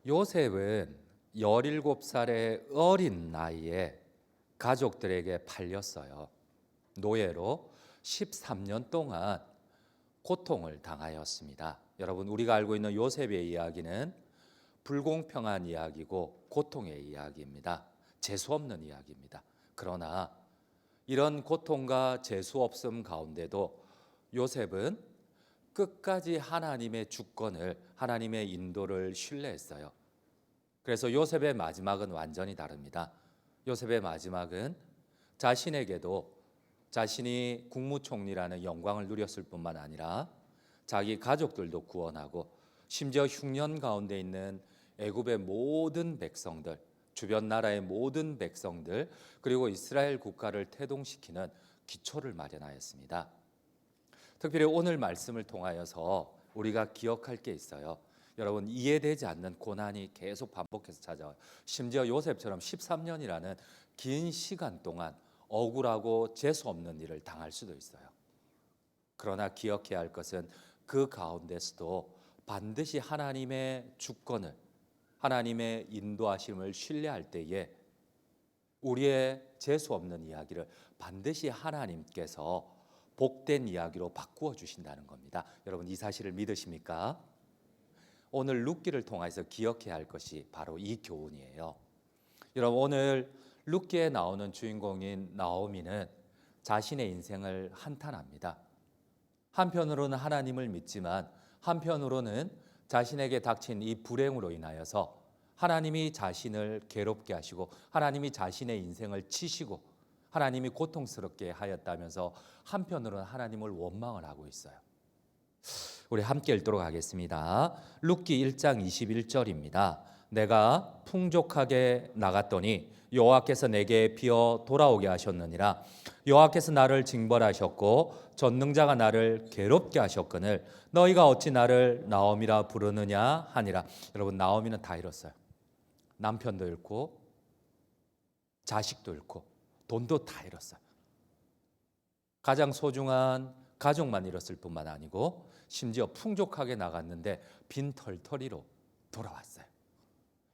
요셉은 17살의 어린 나이에 가족들에게 팔렸어요. 노예로 13년 동안 고통을 당하였습니다. 여러분, 우리가 알고 있는 요셉의 이야기는 불공평한 이야기고 고통의 이야기입니다. 재수 없는 이야기입니다. 그러나 이런 고통과 재수 없음 가운데도 요셉은 끝까지 하나님의 주권을, 하나님의 인도를 신뢰했어요. 그래서 요셉의 마지막은 완전히 다릅니다. 요셉의 마지막은 자신에게도 자신이 국무총리라는 영광을 누렸을 뿐만 아니라 자기 가족들도 구원하고 심지어 흉년 가운데 있는 애굽의 모든 백성들, 주변 나라의 모든 백성들, 그리고 이스라엘 국가를 태동시키는 기초를 마련하였습니다. 특별히 오늘 말씀을 통하여서 우리가 기억할 게 있어요. 여러분, 이해되지 않는 고난이 계속 반복해서 찾아와요. 심지어 요셉처럼 13년이라는 긴 시간 동안 억울하고 재수 없는 일을 당할 수도 있어요. 그러나 기억해야 할 것은 그 가운데서도 반드시 하나님의 주권을, 하나님의 인도하심을 신뢰할 때에 우리의 재수 없는 이야기를 반드시 하나님께서 복된 이야기로 바꾸어 주신다는 겁니다. 여러분, 이 사실을 믿으십니까? 오늘 룻기를 통해서 기억해야 할 것이 바로 이 교훈이에요. 여러분, 오늘 룻기에 나오는 주인공인 나오미는 자신의 인생을 한탄합니다. 한편으로는 하나님을 믿지만 한편으로는 자신에게 닥친 이 불행으로 인하여서 하나님이 자신을 괴롭게 하시고 하나님이 자신의 인생을 치시고 하나님이 고통스럽게 하였다면서 한편으로는 하나님을 원망을 하고 있어요. 우리 함께 읽도록 하겠습니다. 룻기 1장 21절입니다. 내가 풍족하게 나갔더니 여호와께서 내게 비어 돌아오게 하셨느니라. 여호와께서 나를 징벌하셨고 전능자가 나를 괴롭게 하셨거늘 너희가 어찌 나를 나오미라 부르느냐 하니라. 여러분, 나오미는 다 잃었어요. 남편도 잃고 자식도 잃고 돈도 다 잃었어요. 가장 소중한 가족만 잃었을 뿐만 아니고 심지어 풍족하게 나갔는데 빈털터리로 돌아왔어요.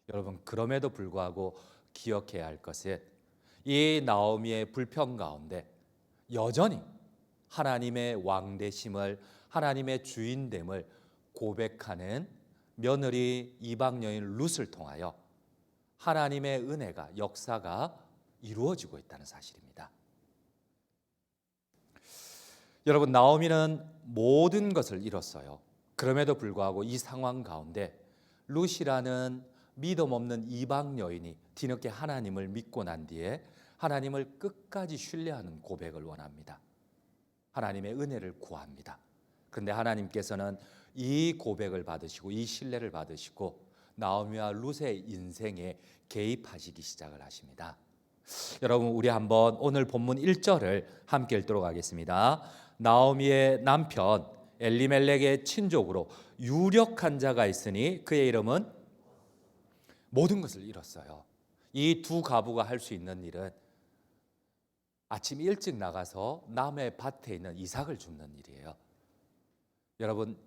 여러분, 그럼에도 불구하고 기억해야 할 것은 이 나오미의 불평 가운데 여전히 하나님의 왕되심을, 하나님의 주인됨을 고백하는 며느리 이방 여인 룻을 통하여 하나님의 은혜가, 역사가 이루어지고 있다는 사실입니다. 여러분, 나오미는 모든 것을 잃었어요. 그럼에도 불구하고 이 상황 가운데 룻이라는 믿음 없는 이방 여인이 뒤늦게 하나님을 믿고 난 뒤에 하나님을 끝까지 신뢰하는 고백을 원합니다. 하나님의 은혜를 구합니다. 그런데 하나님께서는 이 고백을 받으시고 이 신뢰를 받으시고 나오미와 룻의 인생에 개입하시기 시작을 하십니다. 여러분, 우리 한번 오늘 본문 1절을 함께 읽도록 하겠습니다. 나오미의 남편 엘리멜렉의 친족으로 유력한 자가 있으니 그의 이름은 모든 것을 잃었어요. 이 두 가부가 할 수 있는 일은 아침 일찍 나가서 남의 밭에 있는 이삭을 줍는 일이에요. 여러분,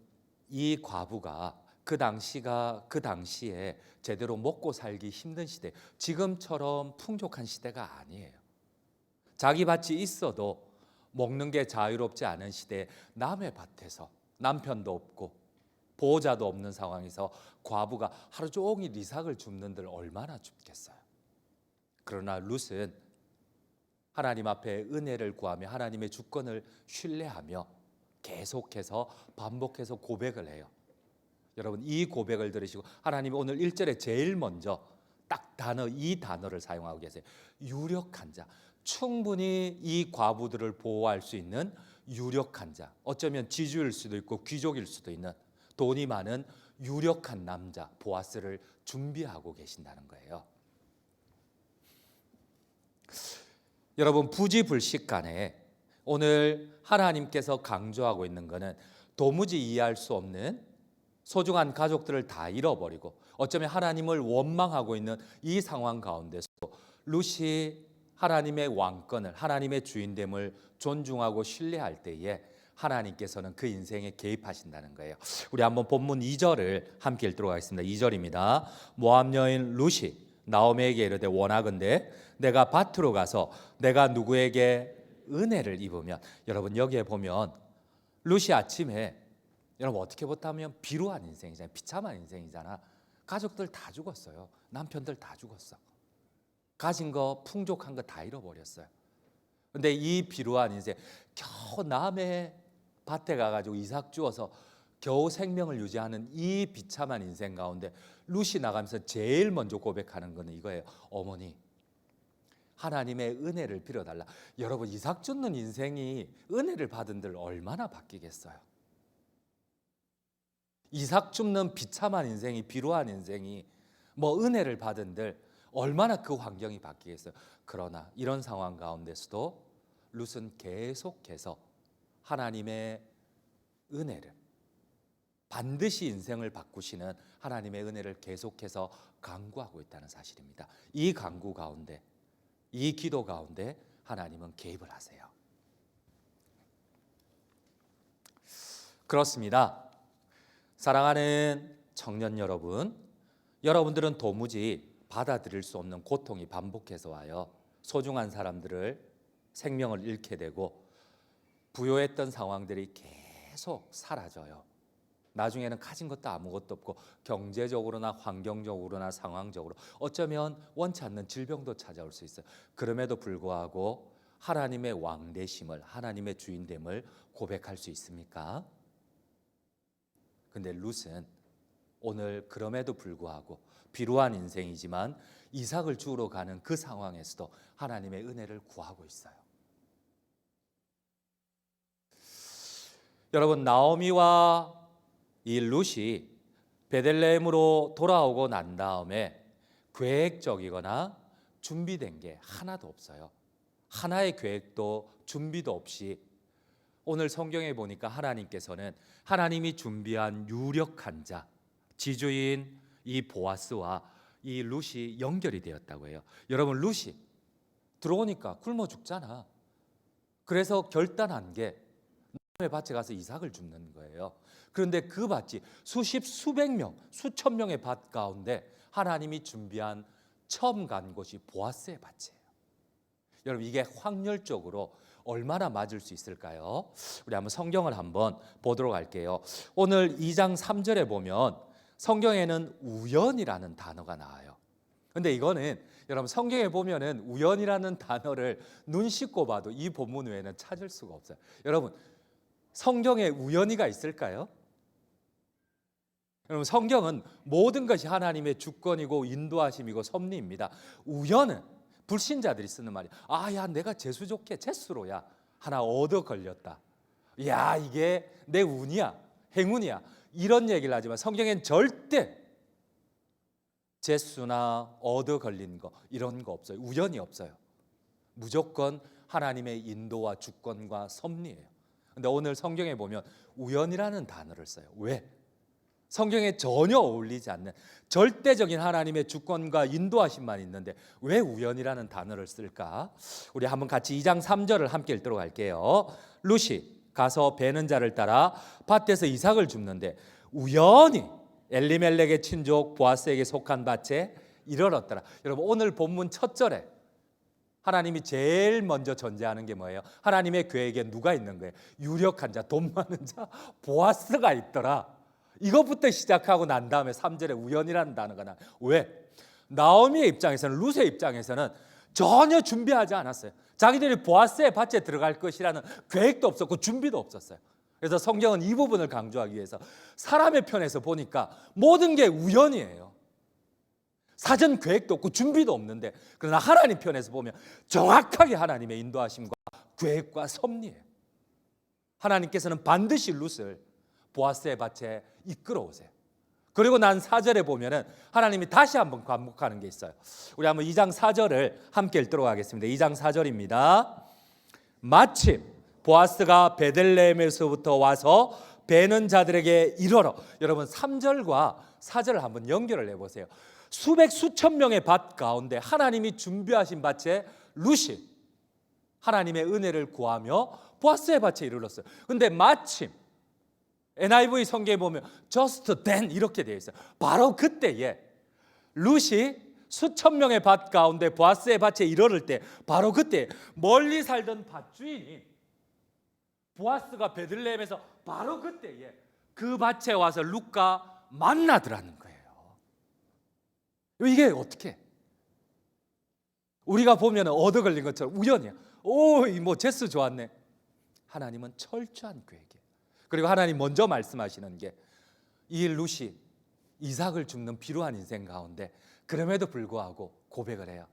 이 과부가 그 당시에 제대로 먹고 살기 힘든 시대, 지금처럼 풍족한 시대가 아니에요. 자기 밭이 있어도 먹는 게 자유롭지 않은 시대에 남의 밭에서 남편도 없고 보호자도 없는 상황에서 과부가 하루 종일 이삭을 줍는들 얼마나 줍겠어요. 그러나 룻은 하나님 앞에 은혜를 구하며 하나님의 주권을 신뢰하며 계속해서 반복해서 고백을 해요. 여러분, 이 고백을 들으시고 하나님이 오늘 1절에 제일 먼저 딱 이 단어를 사용하고 계세요. 유력한 자. 충분히 이 과부들을 보호할 수 있는 유력한 자. 어쩌면 지주일 수도 있고 귀족일 수도 있는 돈이 많은 유력한 남자 보아스를 준비하고 계신다는 거예요. 여러분, 부지불식간에 오늘 하나님께서 강조하고 있는 것은 도무지 이해할 수 없는 소중한 가족들을 다 잃어버리고 어쩌면 하나님을 원망하고 있는 이 상황 가운데서 룻이 하나님의 왕권을, 하나님의 주인됨을 존중하고 신뢰할 때에 하나님께서는 그 인생에 개입하신다는 거예요. 우리 한번 본문 2절을 함께 읽도록 하겠습니다. 2절입니다. 모압 여인 룻이 나오미에게 이르되 원하건대 내가 밭으로 가서 내가 누구에게 은혜를 입으면, 여러분 여기에 보면 룻이 아침에, 여러분 어떻게 보면 비루한 인생이잖아요. 비참한 인생이잖아. 가족들 다 죽었어요. 남편들 다 죽었어. 가진 거 풍족한 거 다 잃어버렸어요. 근데 이 비루한 인생, 겨우 남의 밭에 가가지고 이삭 주워서 겨우 생명을 유지하는 이 비참한 인생 가운데 룻이 나가면서 제일 먼저 고백하는 거는 이거예요. 어머니, 하나님의 은혜를 빌어달라. 여러분 이삭 줍는 인생이 은혜를 받은들 얼마나 바뀌겠어요. 이삭 줍는 비참한 인생이, 비루한 인생이 뭐 은혜를 받은들 얼마나 그 환경이 바뀌겠어요. 그러나 이런 상황 가운데서도 룻은 계속해서 하나님의 은혜를, 반드시 인생을 바꾸시는 하나님의 은혜를 계속해서 간구하고 있다는 사실입니다. 이 간구 가운데, 이 기도 가운데 하나님은 개입을 하세요. 그렇습니다. 사랑하는 청년 여러분, 여러분들은 도무지 받아들일 수 없는 고통이 반복해서 와요. 소중한 사람들을, 생명을 잃게 되고 부요했던 상황들이 계속 사라져요. 나중에는 가진 것도 아무것도 없고 경제적으로나 환경적으로나 상황적으로 어쩌면 원치 않는 질병도 찾아올 수 있어요. 그럼에도 불구하고 하나님의 왕되심을, 하나님의 주인됨을 고백할 수 있습니까? 근데 룻은 오늘 그럼에도 불구하고 비루한 인생이지만 이삭을 주우러 가는 그 상황에서도 하나님의 은혜를 구하고 있어요. 여러분 나오미와 이 룻이 베들레헴으로 돌아오고 난 다음에 계획적이거나 준비된 게 하나도 없어요. 하나의 계획도 준비도 없이 오늘 성경에 보니까 하나님께서는 하나님이 준비한 유력한 자, 지주인 이 보아스와 이 룻이 연결이 되었다고 해요. 여러분 룻이 들어오니까 굶어 죽잖아. 그래서 결단한 게 남의 밭에 가서 이삭을 줍는 거예요. 그런데 그 밭이 수백 명, 수천 명의 밭 가운데 하나님이 준비한 처음 간 곳이 보아스의 밭이에요. 여러분 이게 확률적으로 얼마나 맞을 수 있을까요? 우리 한번 성경을 한번 보도록 할게요. 오늘 2장 3절에 보면 성경에는 우연이라는 단어가 나와요. 근데 이거는 여러분 성경에 보면은 우연이라는 단어를 눈 씻고 봐도 이 본문 외에는 찾을 수가 없어요. 여러분 성경에 우연이가 있을까요? 여러분 성경은 모든 것이 하나님의 주권이고 인도하심이고 섭리입니다. 우연은 불신자들이 쓰는 말이야. 야 내가 재수 좋게 재수로야 하나 얻어 걸렸다. 야 이게 내 운이야, 행운이야. 이런 얘기를 하지만 성경엔 절대 재수나 얻어 걸린 거 이런 거 없어요. 우연이 없어요. 무조건 하나님의 인도와 주권과 섭리예요. 근데 오늘 성경에 보면 우연이라는 단어를 써요. 왜? 성경에 전혀 어울리지 않는 절대적인 하나님의 주권과 인도하심만 있는데 왜 우연이라는 단어를 쓸까? 우리 한번 같이 2장 3절을 함께 읽도록 할게요. 룻이 가서 베는 자를 따라 밭에서 이삭을 줍는데 우연히 엘리멜렉의 친족 보아스에게 속한 밭에 이르렀더라. 여러분 오늘 본문 첫 절에 하나님이 제일 먼저 전제하는 게 뭐예요? 하나님의 계획에 누가 있는 거예요? 유력한 자, 돈 많은 자 보아스가 있더라. 이것부터 시작하고 난 다음에 3절에 우연이라는 단어가 나와요. 왜? 나오미의 입장에서는, 룻의 입장에서는 전혀 준비하지 않았어요. 자기들이 보아스의 밭에 들어갈 것이라는 계획도 없었고 준비도 없었어요. 그래서 성경은 이 부분을 강조하기 위해서 사람의 편에서 보니까 모든 게 우연이에요. 사전 계획도 없고 준비도 없는데, 그러나 하나님 편에서 보면 정확하게 하나님의 인도하심과 계획과 섭리예요. 하나님께서는 반드시 룻을 보아스의 밭에 이끌어 오세요. 그리고 난 4절에 보면은 하나님이 다시 한번 반복하는 게 있어요. 우리 한번 2장 4절을 함께 읽도록 하겠습니다. 2장 4절입니다. 마침 보아스가 베들레헴에서부터 와서 베는 자들에게 이르러. 여러분 3절과 4절을 한번 연결을 해보세요. 수천 명의 밭 가운데 하나님이 준비하신 밭에 룻이 하나님의 은혜를 구하며 보아스의 밭에 이르렀어요. 근데 마침 NIV 성경에 보면 just then 이렇게 되어 있어요. 바로 그때에 룻이 수천 명의 밭 가운데 보아스의 밭에 이르를 때 바로 그때 멀리 살던 밭주인이 보아스가 베들레헴에서 바로 그때에 그 밭에 와서 룻과 만나더라는 거예요. 이게 어떻게? 우리가 보면 얻어 걸린 것처럼 우연이야. 뭐 제스 좋았네. 하나님은 철저한 계획이에요. 그리고 하나님 먼저 말씀하시는 게 이 룻이 이삭을 줍는 비루한 인생 가운데 그럼에도 불구하고 고백을 해요.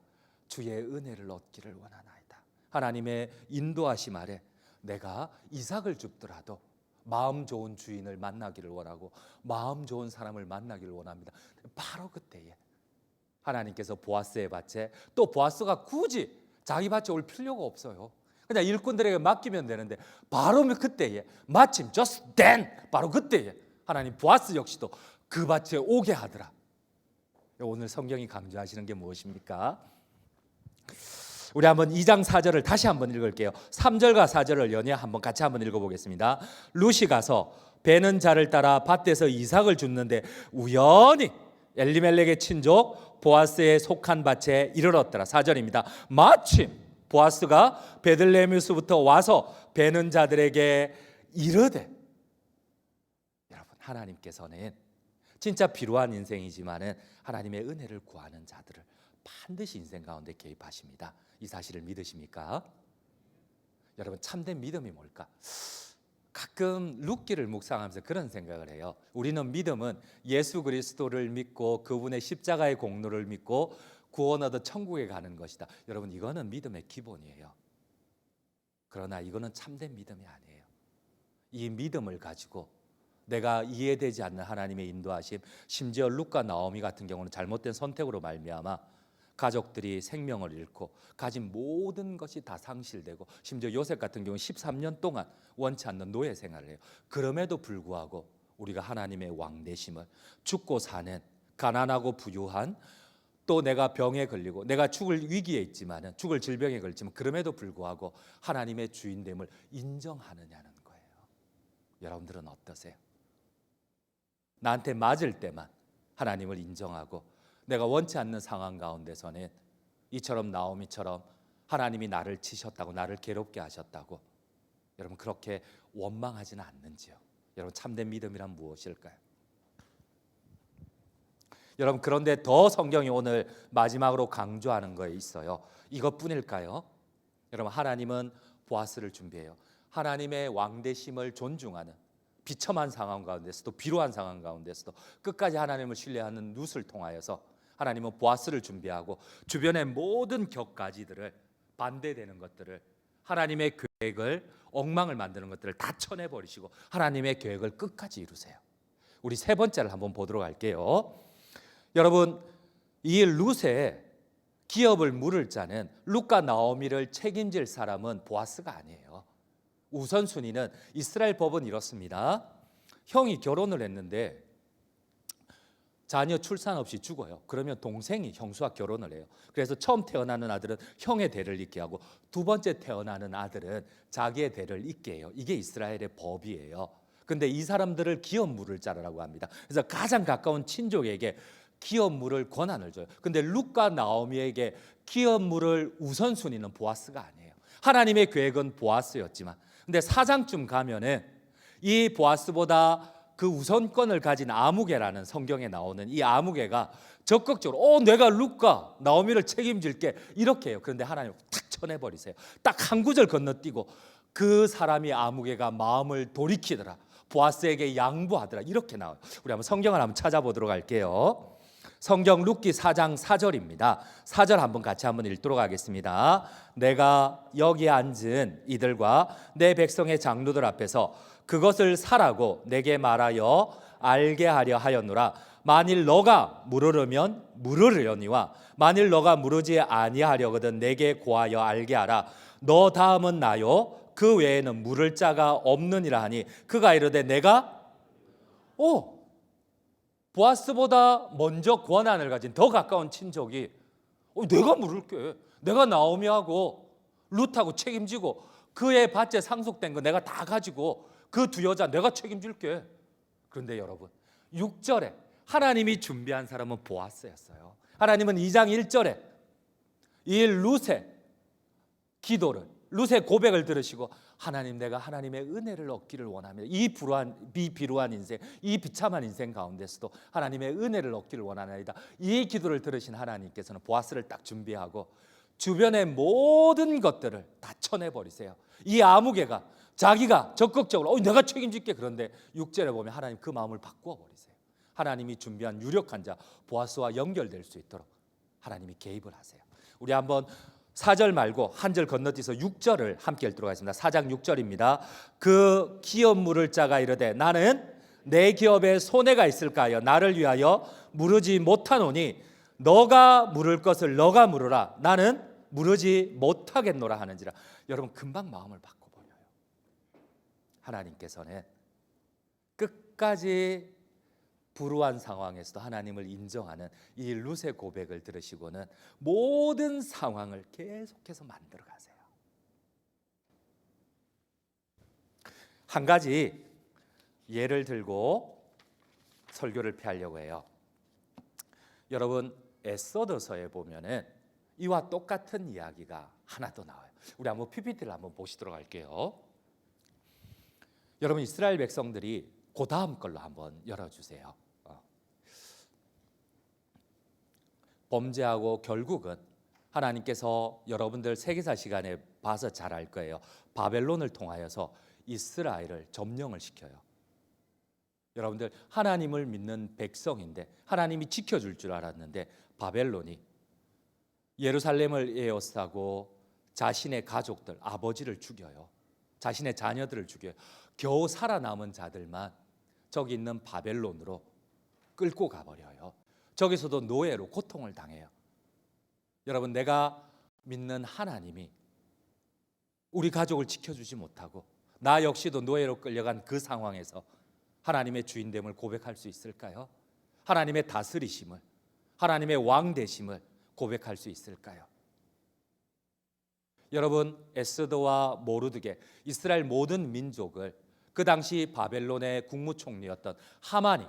주의 은혜를 얻기를 원하나이다. 하나님의 인도하심 아래 내가 이삭을 줍더라도 마음 좋은 주인을 만나기를 원하고 마음 좋은 사람을 만나기를 원합니다. 바로 그때에 하나님께서 보아스의 밭에, 또 보아스가 굳이 자기 밭에 올 필요가 없어요. 그냥 일꾼들에게 맡기면 되는데 바로 그때에 마침 just then 바로 그때에 하나님 보아스 역시도 그 밭에 오게 하더라. 오늘 성경이 강조하시는 게 무엇입니까? 우리 한번 2장 4절을 다시 한번 읽을게요. 3절과 4절을 연이어 한번 같이 한번 읽어보겠습니다. 룻이 가서 베는 자를 따라 밭에서 이삭을 줍는데 우연히 엘리멜렉의 친족 보아스에 속한 밭에 이르렀더라. 4절입니다. 마침 보아스가 베들레헴에서부터 와서 베는 자들에게 이르되, 여러분 하나님께서는 진짜 비루한 인생이지만은 하나님의 은혜를 구하는 자들을 반드시 인생 가운데 개입하십니다. 이 사실을 믿으십니까? 여러분 참된 믿음이 뭘까? 가끔 룻기를 묵상하면서 그런 생각을 해요. 우리는 믿음은 예수 그리스도를 믿고 그분의 십자가의 공로를 믿고 구원 얻어 천국에 가는 것이다. 여러분 이거는 믿음의 기본이에요. 그러나 이거는 참된 믿음이 아니에요. 이 믿음을 가지고 내가 이해되지 않는 하나님의 인도하심, 심지어 룻과 나오미 같은 경우는 잘못된 선택으로 말미암아 가족들이 생명을 잃고 가진 모든 것이 다 상실되고, 심지어 요셉 같은 경우는 13년 동안 원치 않는 노예 생활을 해요. 그럼에도 불구하고 우리가 하나님의 왕 되심을, 죽고 사는 가난하고 부유한, 또 내가 병에 걸리고 내가 죽을 위기에 있지만은, 죽을 질병에 걸리지만 그럼에도 불구하고 하나님의 주인됨을 인정하느냐는 거예요. 여러분들은 어떠세요? 나한테 맞을 때만 하나님을 인정하고 내가 원치 않는 상황 가운데서는 이처럼 나오미처럼 하나님이 나를 치셨다고, 나를 괴롭게 하셨다고 여러분 그렇게 원망하지는 않는지요? 여러분 참된 믿음이란 무엇일까요? 여러분 그런데 더 성경이 오늘 마지막으로 강조하는 거에 있어요. 이것뿐일까요? 여러분 하나님은 보아스를 준비해요. 하나님의 왕되심을 존중하는 비참한 상황 가운데서도, 비루한 상황 가운데서도 끝까지 하나님을 신뢰하는 룻을 통하여서 하나님은 보아스를 준비하고 주변의 모든 격가지들을, 반대되는 것들을, 하나님의 계획을, 엉망을 만드는 것들을 다 쳐내버리시고 하나님의 계획을 끝까지 이루세요. 우리 세 번째를 한번 보도록 할게요. 여러분 이 룻의 기업을 물을 자는, 룻과 나오미를 책임질 사람은 보아스가 아니에요. 우선순위는 이스라엘 법은 이렇습니다. 형이 결혼을 했는데 자녀 출산 없이 죽어요. 그러면 동생이, 형수와 결혼을 해요. 그래서 처음 태어나는 아들은 형의 대를 잇게 하고 두 번째 태어나는 아들은 자기의 대를 잇게 해요. 이게 이스라엘의 법이에요. 근데 이 사람들을 기업 물을 자라라고 합니다. 그래서 가장 가까운 친족에게 기업 물을 권한을 줘요. 근데 룻과 나오미에게 기업 물을 우선순위는 보아스가 아니에요. 하나님의 계획은 보아스였지만, 근데 4장쯤 가면은 이 보아스보다 그 우선권을 가진 아무개라는, 성경에 나오는 이 아무개가 적극적으로 내가 룻과 나오미를 책임질게 이렇게 해요. 그런데 하나님 탁 쳐내버리세요. 딱 한 구절 건너뛰고 그 사람이, 아무개가 마음을 돌이키더라, 보아스에게 양보하더라, 이렇게 나와요. 우리 한번 성경을 한번 찾아보도록 할게요. 성경 룻기 4장 4절입니다. 4절 한번 같이 한번 읽도록 하겠습니다. 내가 여기 앉은 이들과 내 백성의 장로들 앞에서 그것을 사라고 내게 말하여 알게 하려 하였노라. 만일 너가 물으려면 물으려니와 만일 너가 물으지 아니하려거든 내게 고하여 알게 하라. 너 다음은 나요 그 외에는 물을 자가 없느니라 하니 그가 이르되 내가 보아스보다 먼저 권한을 가진 더 가까운 친족이 내가 물을게, 내가 나오미하고 룻하고 책임지고 그의 밭에 상속된 거 내가 다 가지고 그 두 여자 내가 책임질게. 그런데 여러분 6절에 하나님이 준비한 사람은 보아스였어요. 하나님은 2장 1절에 이 룻의 기도를, 룻의 고백을 들으시고 하나님, 내가 하나님의 은혜를 얻기를 원합니다. 이 비루한 인생, 이 비참한 인생 가운데서도 하나님의 은혜를 얻기를 원하나이다. 이 기도를 들으신 하나님께서는 보아스를 딱 준비하고 주변의 모든 것들을 다 쳐내버리세요. 이 아무개가 자기가 적극적으로 내가 책임질게. 그런데 6절에 보면 하나님 그 마음을 바꾸어 버리세요. 하나님이 준비한 유력한 자 보아스와 연결될 수 있도록 하나님이 개입을 하세요. 우리 한번 4절 말고 한 절 건너뛰어서 6절을 함께 읽도록 하겠습니다. 4장 6절입니다. 그 기업 물을 자가 이르되 나는 내 기업에 손해가 있을까요? 나를 위하여 무르지 못하노니 너가 물을 것을 너가 물으라. 나는 무르지 못하겠노라 하는지라. 여러분 금방 마음을 바꿔버려요. 하나님께서는 끝까지 불우한 상황에서도 하나님을 인정하는 이 룻의 고백을 들으시고는 모든 상황을 계속해서 만들어 가세요. 한 가지 예를 들고 설교를 폐하려고 해요. 여러분 에스더서에 보면은 이와 똑같은 이야기가 하나 더 나와요. 우리 한번 PPT를 한번 보시도록 할게요. 여러분 이스라엘 백성들이 그 다음 걸로 한번 열어주세요. 범죄하고 결국은 하나님께서 여러분들 세계사 시간에 봐서 잘 알 거예요. 바벨론을 통하여서 이스라엘을 점령을 시켜요. 여러분들 하나님을 믿는 백성인데 하나님이 지켜줄 줄 알았는데 바벨론이 예루살렘을 에워싸고 자신의 가족들, 아버지를 죽여요. 자신의 자녀들을 죽여요. 겨우 살아남은 자들만 저기 있는 바벨론으로 끌고 가버려요. 저기서도 노예로 고통을 당해요. 여러분 내가 믿는 하나님이 우리 가족을 지켜주지 못하고 나 역시도 노예로 끌려간 그 상황에서 하나님의 주인됨을 고백할 수 있을까요? 하나님의 다스리심을, 하나님의 왕되심을 고백할 수 있을까요? 여러분 에스더와 모르드게 이스라엘 모든 민족을 그 당시 바벨론의 국무총리였던 하만이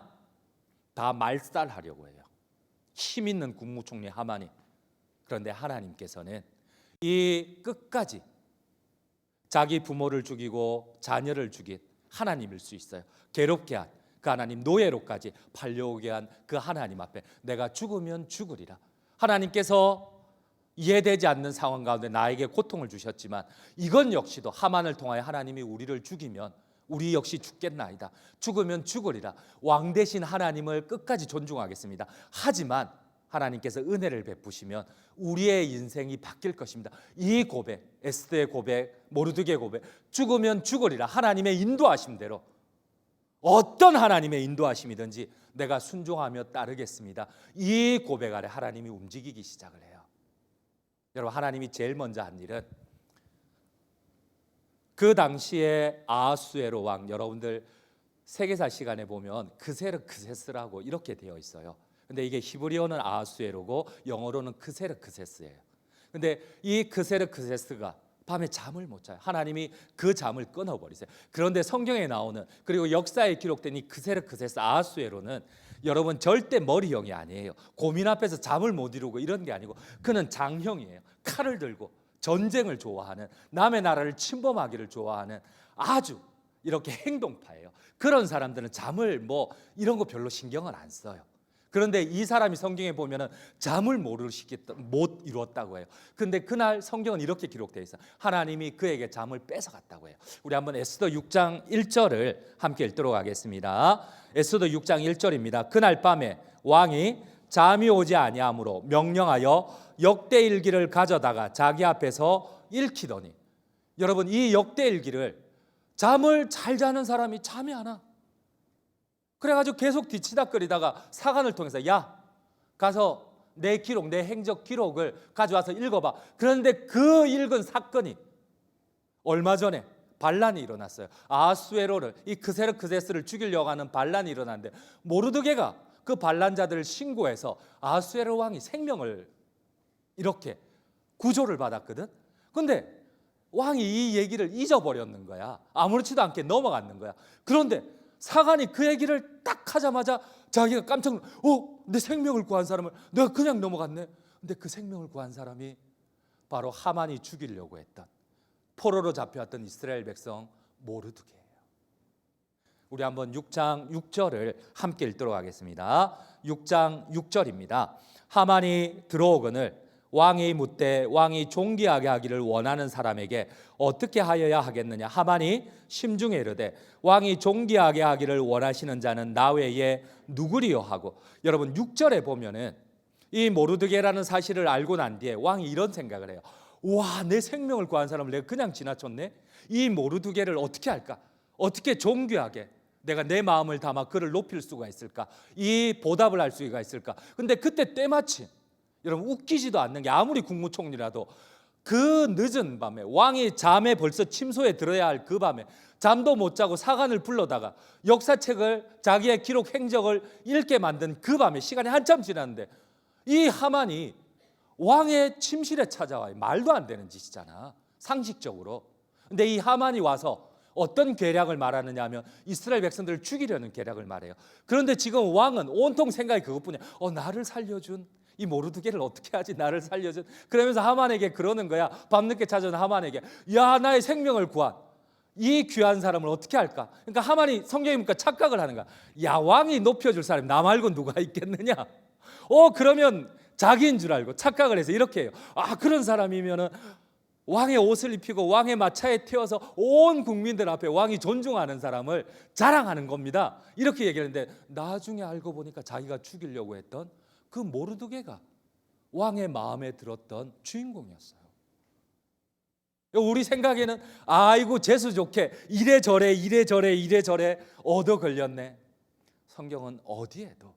다 말살하려고 해요. 힘 있는 국무총리 하만이. 그런데 하나님께서는 이 끝까지 자기 부모를 죽이고 자녀를 죽인 하나님일 수 있어요. 괴롭게 한 그 하나님, 노예로까지 팔려오게 한 그 하나님 앞에 내가 죽으면 죽으리라. 하나님께서 이해되지 않는 상황 가운데 나에게 고통을 주셨지만 이건 역시도 하만을 통하여 하나님이 우리를 죽이면 우리 역시 죽겠나이다. 죽으면 죽으리라. 왕 되신 하나님을 끝까지 존중하겠습니다. 하지만 하나님께서 은혜를 베푸시면 우리의 인생이 바뀔 것입니다. 이 고백, 에스더의 고백, 모르드게의 고백, 죽으면 죽으리라. 하나님의 인도하심대로 어떤 하나님의 인도하심이든지 내가 순종하며 따르겠습니다. 이 고백 아래 하나님이 움직이기 시작을 해요. 여러분 하나님이 제일 먼저 한 일은 그 당시에 아하수에로 왕, 여러분들 세계사 시간에 보면 그세르크세스라고 이렇게 되어 있어요. 근데 이게 히브리어는 아하수에로고 영어로는 그세르크세스예요. 근데 이 그세르크세스가 밤에 잠을 못 자요. 하나님이 그 잠을 끊어버리세요. 그런데 성경에 나오는 그리고 역사에 기록된 이 그세르크세스 아하수에로는 여러분 절대 머리형이 아니에요. 고민 앞에서 잠을 못 이루고 이런 게 아니고 그는 장형이에요. 칼을 들고 전쟁을 좋아하는, 남의 나라를 침범하기를 좋아하는 아주 이렇게 행동파예요. 그런 사람들은 잠을 이런 거 별로 신경을 안 써요. 그런데 이 사람이 성경에 보면은 잠을 못 이루었다고 해요. 근데 그날 성경은 이렇게 기록되어 있어요. 하나님이 그에게 잠을 뺏어갔다고 해요. 우리 한번 에스더 6장 1절을 함께 읽도록 하겠습니다. 에스더 6장 1절입니다. 그날 밤에 왕이 잠이 오지 아니하므로 명령하여 역대일기를 가져다가 자기 앞에서 읽히더니, 여러분 이 역대일기를 잠을 잘 자는 사람이 잠이 안 와. 그래가지고 계속 뒤치다거리다가 사관을 통해서 야 가서 내 기록, 내 행적 기록을 가져와서 읽어봐. 그런데 그 읽은 사건이 얼마 전에 반란이 일어났어요. 아하수에로를, 이 그세르크세스를 죽이려고 하는 반란이 일어났는데 모르드게가 그 반란자들을 신고해서 아하수에로 왕이 생명을 이렇게 구조를 받았거든. 근데 왕이 이 얘기를 잊어버렸는 거야. 아무렇지도 않게 넘어갔는 거야. 그런데 사간이 그 얘기를 딱 하자마자 자기가 깜짝 놀라, 내 생명을 구한 사람을 내가 그냥 넘어갔네. 근데 그 생명을 구한 사람이 바로 하만이 죽이려고 했던, 포로로 잡혀왔던 이스라엘 백성 모르드게예요. 우리 한번 6장 6절을 함께 읽도록 하겠습니다. 6장 6절입니다. 하만이 들어오거늘 왕이 묻되 왕이 존귀하게 하기를 원하는 사람에게 어떻게 하여야 하겠느냐. 하만이 심중에 이르되 왕이 존귀하게 하기를 원하시는 자는 나 외에 누구리요 하고. 여러분 6절에 보면은 이 모르드게라는 사실을 알고 난 뒤에 왕이 이런 생각을 해요. 와, 내 생명을 구한 사람을 내가 그냥 지나쳤네. 이 모르드게를 어떻게 할까? 어떻게 존귀하게 내가 내 마음을 담아 그를 높일 수가 있을까? 이 보답을 할 수가 있을까? 근데 그때 때마침, 여러분 웃기지도 않는 게, 아무리 국무총리라도 그 늦은 밤에 왕이 잠에 벌써 침소에 들어야 할 그 밤에 잠도 못 자고 사관을 불러다가 역사책을, 자기의 기록 행적을 읽게 만든 그 밤에 시간이 한참 지났는데 이 하만이 왕의 침실에 찾아와요. 말도 안 되는 짓이잖아, 상식적으로. 근데 이 하만이 와서 어떤 계략을 말하느냐 하면 이스라엘 백성들을 죽이려는 계략을 말해요. 그런데 지금 왕은 온통 생각이 그것뿐이야. 나를 살려준 이 모르드게를 어떻게 하지, 나를 살려준. 그러면서 하만에게 그러는 거야. 밤늦게 찾아온 하만에게, 야, 나의 생명을 구한 이 귀한 사람을 어떻게 할까? 그러니까 하만이, 성경에 보니까 착각을 하는 거야. 야, 왕이 높여줄 사람이 나 말고 누가 있겠느냐. 그러면 자기인 줄 알고 착각을 해서 이렇게 해요. 그런 사람이면은 왕의 옷을 입히고 왕의 마차에 태워서 온 국민들 앞에 왕이 존중하는 사람을 자랑하는 겁니다. 이렇게 얘기했는데 나중에 알고 보니까 자기가 죽이려고 했던 그 모르드게가 왕의 마음에 들었던 주인공이었어요. 우리 생각에는 아이고 재수 좋게 이래저래 얻어 걸렸네. 성경은 어디에도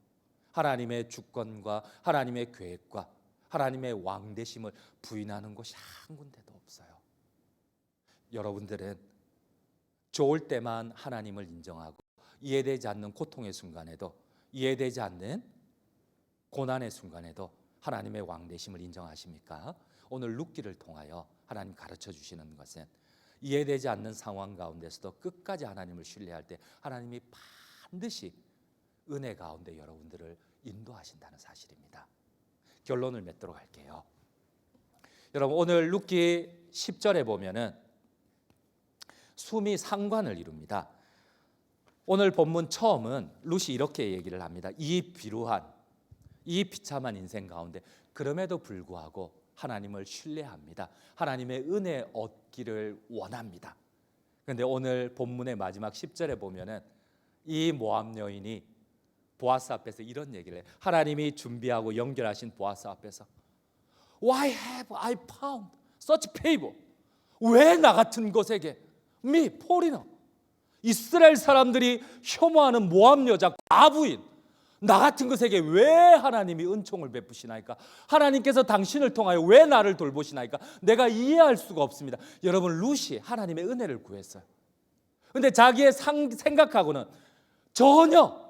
하나님의 주권과 하나님의 계획과 하나님의 왕되심을 부인하는 곳이 한 군데도 없어요. 여러분들은 좋을 때만 하나님을 인정하고 이해되지 않는 고통의 순간에도, 이해되지 않는 고난의 순간에도 하나님의 왕되심을 인정하십니까? 오늘 룻기를 통하여 하나님 가르쳐 주시는 것은 이해되지 않는 상황 가운데서도 끝까지 하나님을 신뢰할 때 하나님이 반드시 은혜 가운데 여러분들을 인도하신다는 사실입니다. 결론을 맺도록 할게요. 여러분 오늘 룻기 10절에 보면은 숨이 상관을 이룹니다. 오늘 본문 처음은 룻이 이렇게 얘기를 합니다. 이 비루한, 이 비참한 인생 가운데 그럼에도 불구하고 하나님을 신뢰합니다. 하나님의 은혜 얻기를 원합니다. 그런데 오늘 본문의 마지막 10절에 보면은 이 모압 여인이 보아스 앞에서 이런 얘기를 해요. 하나님이 준비하고 연결하신 보아스 앞에서 Why have I found such favor? 왜 나 같은 것에게, me, foreigner, 이스라엘 사람들이 혐오하는 모압 여자 과부인 나 같은 것에게 왜 하나님이 은총을 베푸시나이까? 하나님께서 당신을 통하여 왜 나를 돌보시나이까? 내가 이해할 수가 없습니다. 여러분 룻이 하나님의 은혜를 구했어요. 그런데 자기의 생각하고는 전혀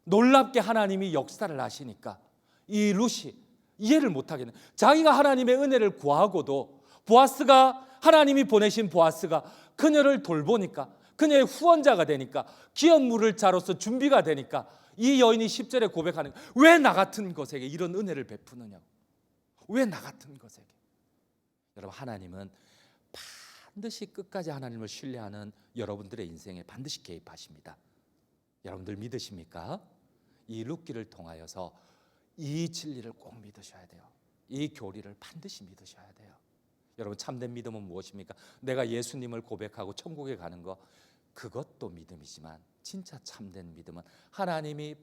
놀랍게 하나님이 역사를 하시니까 이 룻이 이해를 못하겠네. 자기가 하나님의 은혜를 구하고도 보아스가, 하나님이 보내신 보아스가 그녀를 돌보니까, 그녀의 후원자가 되니까, 기업 물을 자로서 준비가 되니까 이 여인이 10절에 고백하는 거예요. 왜 나 같은 것에게 이런 은혜를 베푸느냐고. 왜 나 같은 것에게. 여러분 하나님은 반드시 끝까지 하나님을 신뢰하는 여러분들의 인생에 반드시 개입하십니다. 여러분들 믿으십니까? 이 룻기를 통하여서 이 진리를 꼭 믿으셔야 돼요. 이 교리를 반드시 믿으셔야 돼요. 여러분 참된 믿음은 무엇입니까? 내가 예수님을 고백하고 천국에 가는 거, 그것도 믿음이지만 진짜 참된 믿음은 하나님이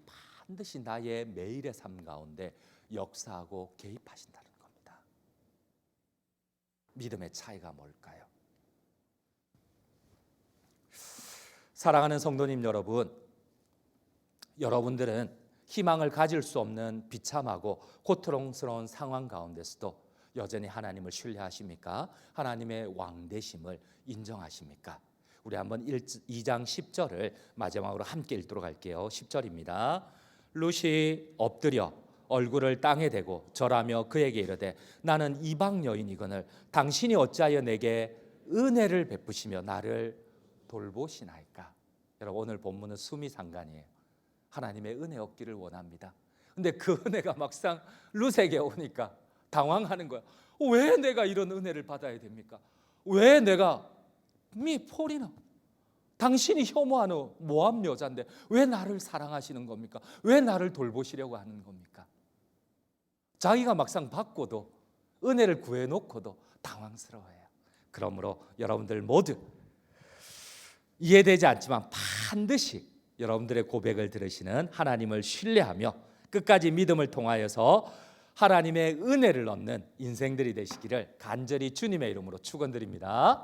반드시 나의 매일의 삶 가운데 역사하고 개입하신다는 겁니다. 믿음의 차이가 뭘까요? 사랑하는 성도님 여러분, 여러분들은 희망을 가질 수 없는 비참하고 고통스러운 상황 가운데서도 여전히 하나님을 신뢰하십니까? 하나님의 왕되심을 인정하십니까? 우리 한번 2장 10절을 마지막으로 함께 읽도록 할게요. 10절입니다. 룻이 엎드려 얼굴을 땅에 대고 절하며 그에게 이르되 나는 이방 여인이거늘 당신이 어찌하여 내게 은혜를 베푸시며 나를 돌보시나이까. 여러분, 오늘 본문은 수미상관이에요. 하나님의 은혜 얻기를 원합니다. 근데 그 은혜가 막상 룻에게 오니까 당황하는 거야. 왜 내가 이런 은혜를 받아야 됩니까? 왜 내가 폴이나 당신이 혐오하는 모압 여자인데 왜 나를 사랑하시는 겁니까? 왜 나를 돌보시려고 하는 겁니까? 자기가 막상 받고도 은혜를 구해놓고도 당황스러워해요. 그러므로 여러분들 모두 이해되지 않지만 반드시 여러분들의 고백을 들으시는 하나님을 신뢰하며 끝까지 믿음을 통하여서 하나님의 은혜를 얻는 인생들이 되시기를 간절히 주님의 이름으로 축원드립니다.